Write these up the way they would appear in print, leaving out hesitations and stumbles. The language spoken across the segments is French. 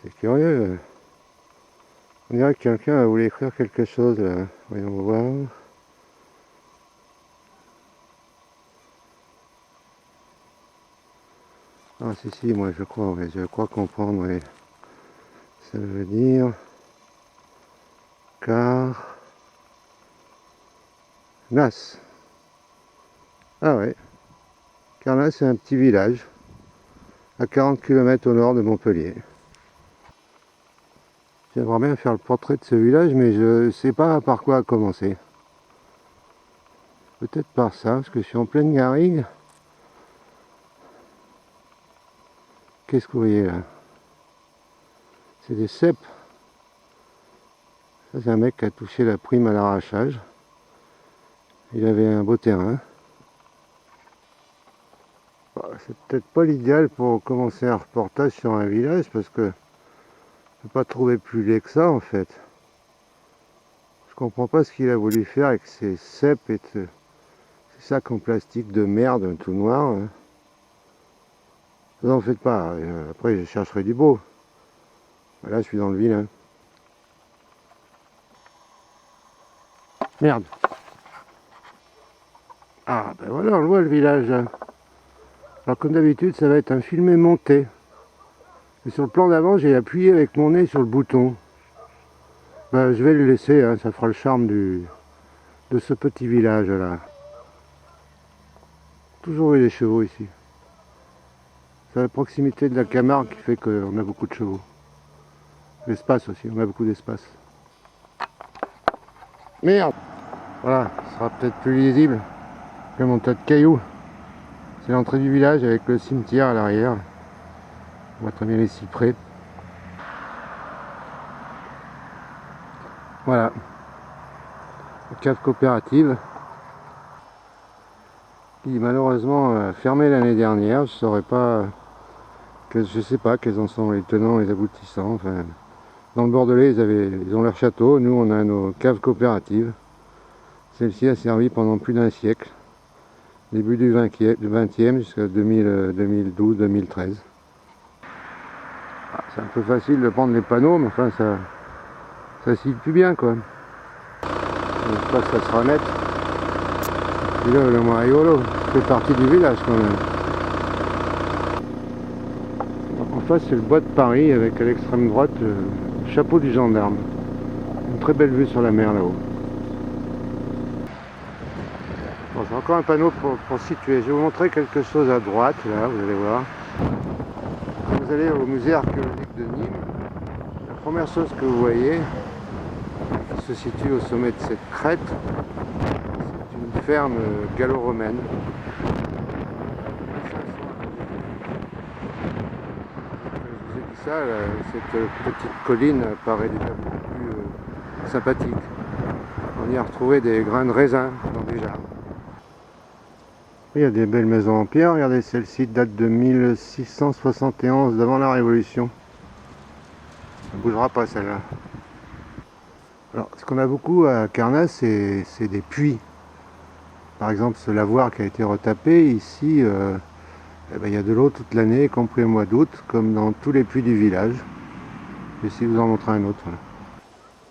C'est curieux. On dirait que quelqu'un a voulu écrire quelque chose là. Voyons voir. Ah si, moi je crois, ouais, je crois comprendre, ouais. Ça veut dire car Nas. Ah ouais. Carnas, c'est un petit village à 40 km au nord de Montpellier. J'aimerais bien faire le portrait de ce village, mais je ne sais pas par quoi commencer. Peut-être par ça, parce que je suis en pleine garrigue. Qu'est-ce que vous voyez là? C'est des cèpes. Ça, c'est un mec qui a touché la prime à l'arrachage. Il avait un beau terrain. C'est peut-être pas l'idéal pour commencer un reportage sur un village, parce que je ne peux pas trouver plus laid que ça en fait. Je comprends pas ce qu'il a voulu faire avec ces cèpes et ces sacs en plastique de merde tout noir. Hein. Vous en faites pas, après je chercherai du beau. Là je suis dans le vilain. Merde. Ah ben voilà, on le voit le village là. Alors comme d'habitude ça va être un filmé monté. Et sur le plan d'avant j'ai appuyé avec mon nez sur le bouton. Ben, je vais le laisser, hein, ça fera le charme de ce petit village là. Toujours eu des chevaux ici. C'est la proximité de la Camargue qui fait qu'on a beaucoup de chevaux. L'espace aussi, on a beaucoup d'espace. Merde! Voilà, ce sera peut-être plus lisible que mon tas de cailloux. C'est l'entrée du village avec le cimetière à l'arrière. On voit très bien les cyprès. Voilà. La cave coopérative qui malheureusement a fermé l'année dernière. Je sais pas quels en sont les tenants et les aboutissants. Enfin, dans le Bordelais, ils ont leur château. Nous, on a nos caves coopératives. Celle-ci a servi pendant plus d'un siècle. Début du 20e jusqu'à 2012-2013. C'est un peu facile de prendre les panneaux, mais enfin ça scie plus bien quoi. J'espère que ça se remettre. Et là, le moins rigolo, ça fait partie du village quand même. En face, c'est le bois de Paris avec à l'extrême droite le chapeau du gendarme. Une très belle vue sur la mer là-haut. Bon, c'est encore un panneau pour situer. Je vais vous montrer quelque chose à droite, là, vous allez voir. Quand vous allez au musée archéologique de Nîmes, la première chose que vous voyez, qui se situe au sommet de cette crête, c'est une ferme gallo-romaine. Je vous ai dit ça, cette petite colline paraît déjà beaucoup plus sympathique. On y a retrouvé des grains de raisin dans des jardins. Il y a des belles maisons en pierre, regardez, celle-ci date de 1671, d'avant la Révolution. Ça ne bougera pas celle-là. Alors, ce qu'on a beaucoup à Carnas, c'est des puits. Par exemple, ce lavoir qui a été retapé, ici, il y a de l'eau toute l'année, y compris au mois d'août, comme dans tous les puits du village. Je vais essayer de vous en montrer un autre.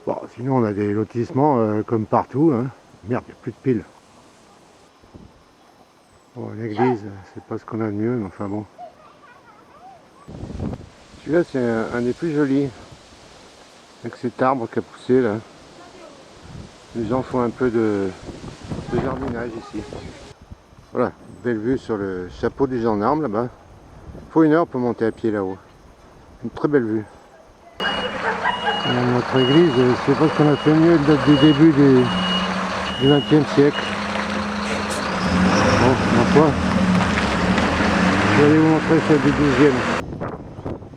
Bon, sinon, on a des lotissements comme partout. Hein. Merde, il n'y a plus de piles. Bon, l'église, c'est pas ce qu'on a de mieux, mais enfin bon. Celui-là, c'est un des plus jolis. Avec cet arbre qui a poussé là. Les gens font un peu de jardinage ici. Voilà, belle vue sur le chapeau du gendarme là-bas. Il faut 1 heure pour monter à pied là-haut. Une très belle vue. Notre église, je sais pas ce qu'on a fait mieux, elle date du début du XXe siècle. Bon, ma foi. Je vais aller vous montrer celle du 12e.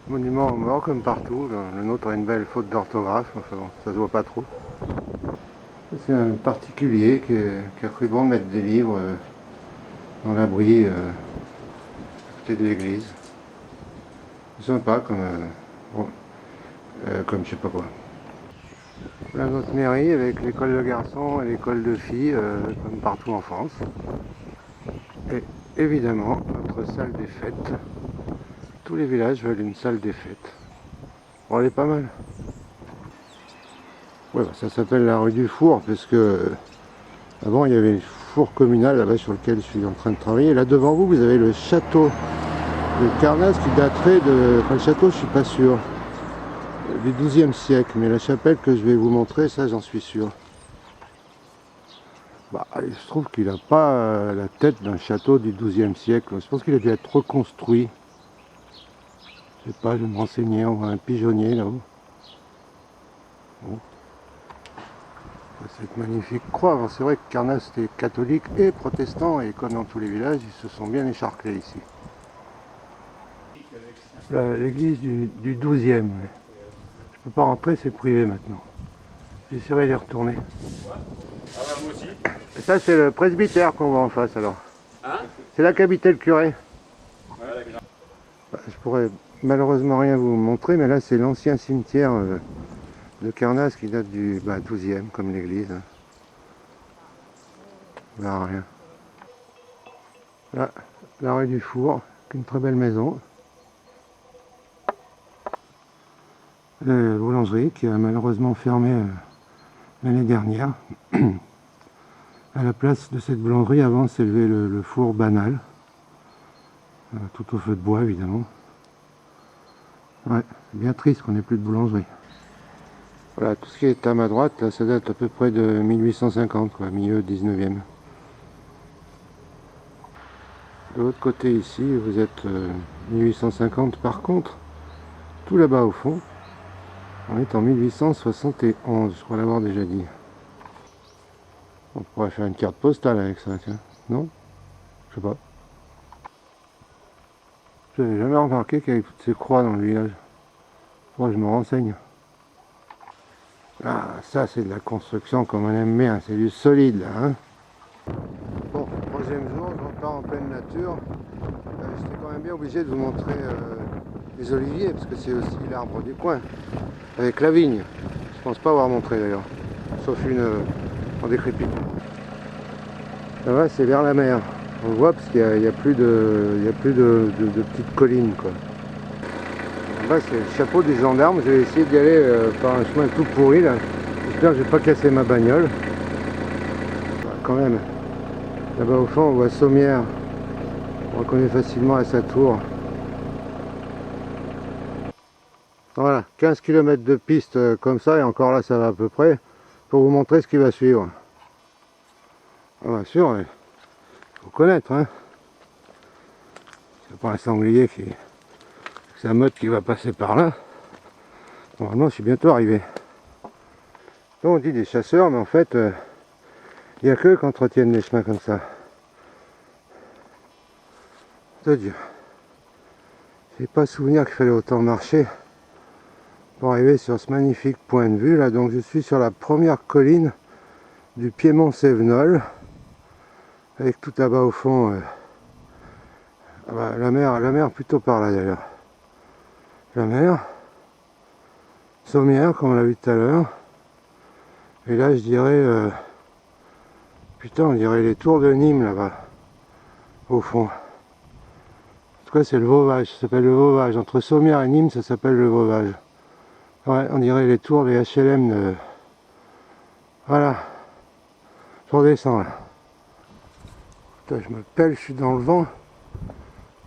Monument aux morts comme partout. Le nôtre a une belle faute d'orthographe, enfin bon, ça se voit pas trop. C'est un particulier qui a cru bon mettre des livres dans l'abri à côté de l'église. C'est sympa comme je sais pas quoi. Voilà notre mairie avec l'école de garçons et l'école de filles comme partout en France. Et évidemment notre salle des fêtes. Tous les villages veulent une salle des fêtes. Bon, elle est pas mal. Ouais, bah, ça s'appelle la rue du Four parce que avant il y avait le four communal là-bas sur lequel je suis en train de travailler. Et là devant vous, vous avez le château de Carnas qui daterait de... Enfin, le château, je suis pas sûr. Du XIIe siècle, mais la chapelle que je vais vous montrer, ça j'en suis sûr. Bah, je trouve qu'il n'a pas la tête d'un château du XIIe siècle. Je pense qu'il a dû être reconstruit. Je sais pas, je vais me renseigner, on voit un pigeonnier là-haut. Bon. Cette magnifique croix. C'est vrai que Carnas était catholique et protestant, et comme dans tous les villages, ils se sont bien écharclés ici. L'église du XIIe. Je peux pas rentrer, c'est privé maintenant. J'essaierai d'y retourner. Ah bah moi aussi. Et ça c'est le presbytère qu'on voit en face alors. Hein? C'est là qu'habitait le curé. Ouais, d'accord. Je pourrais malheureusement rien vous montrer, mais là c'est l'ancien cimetière de Carnas qui date du XIIe, comme l'église. Là rien. Là, la rue du Four, une très belle maison. La boulangerie qui a malheureusement fermé l'année dernière. À la place de cette boulangerie, avant s'élevait le four banal, tout au feu de bois évidemment. Ouais, bien triste qu'on n'ait plus de boulangerie. Voilà, tout ce qui est à ma droite, là, ça date à peu près de 1850, quoi, milieu 19e. De l'autre côté ici, vous êtes 1850. Par contre, tout là-bas au fond, on est en 1871, je crois l'avoir déjà dit. On pourrait faire une carte postale avec ça, tiens. Non? Je sais pas. Je n'avais jamais remarqué qu'il y avait toutes ces croix dans le village. Moi, je me renseigne. Ah, ça c'est de la construction comme on aime bien, c'est du solide là. Hein, bon, troisième jour, je repars en pleine nature. J'étais quand même bien obligé de vous montrer les oliviers, parce que c'est aussi l'arbre du coin, avec la vigne. Je pense pas avoir montré d'ailleurs, sauf une en décrépit. Là-bas c'est vers la mer. On voit parce qu'il n'y a plus de petites collines quoi. Là c'est le chapeau des gendarmes. Je vais essayer d'y aller par un chemin tout pourri là. J'espère que je vais pas casser ma bagnole. Quand même. Là-bas au fond on voit Sommières. On reconnaît facilement à sa tour. Voilà, 15 km de piste comme ça, et encore là ça va à peu près, pour vous montrer ce qui va suivre. Ah bien sûr, il faut connaître, hein. C'est pas un sanglier qui... C'est un mode qui va passer par là. Normalement je suis bientôt arrivé. Donc on dit des chasseurs, mais en fait, il n'y a qu'eux qui entretiennent les chemins comme ça. De Dieu. J'ai pas souvenir qu'il fallait autant marcher pour arriver sur ce magnifique point de vue là. Donc je suis sur la première colline du Piémont Sévenol, avec tout là-bas au fond la mer plutôt par là d'ailleurs. La mer, Sommières comme on l'a vu tout à l'heure, et là je dirais putain, on dirait les tours de Nîmes là-bas au fond. En tout cas c'est le Vauvage, ça s'appelle le Vauvage. Entre Sommières et Nîmes ça s'appelle le Vauvage. Ouais, on dirait les tours des HLM de... Voilà. Je redescends là. Putain, je me pèle, je suis dans le vent.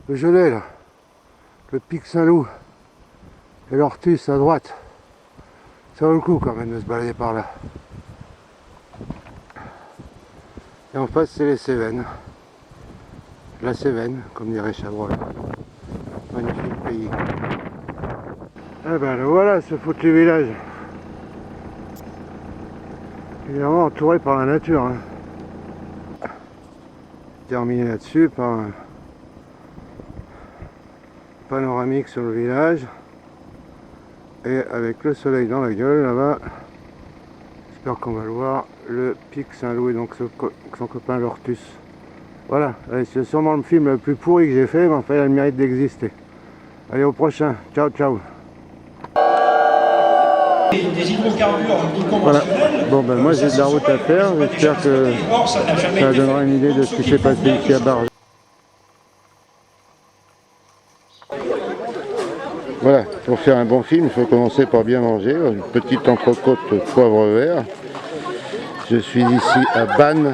Le gelé là. Le pic Saint-Loup. Et l'Ortus à droite. Ça vaut le coup quand même de se balader par là. Et en face c'est les Cévennes. La Cévenne, comme dirait Chabrol. Magnifique pays. Eh ben le voilà, ce foutu village. Évidemment entouré par la nature. Hein. Terminé là-dessus par un panoramique sur le village. Et avec le soleil dans la gueule là-bas, j'espère qu'on va le voir, le pic Saint-Loup et donc son copain l'Ortus. Voilà, c'est sûrement le film le plus pourri que j'ai fait, mais enfin il a le mérite d'exister. Allez, au prochain, ciao ciao. Des hydrocarbures Voilà. conventionnels. Bon ben moi j'ai de la route à faire, j'espère que ça donnera une idée de ce qui s'est passé ici à Barge. Voilà, pour faire un bon film, il faut commencer par bien manger. Une petite entrecôte poivre vert. Je suis ici à Bannes,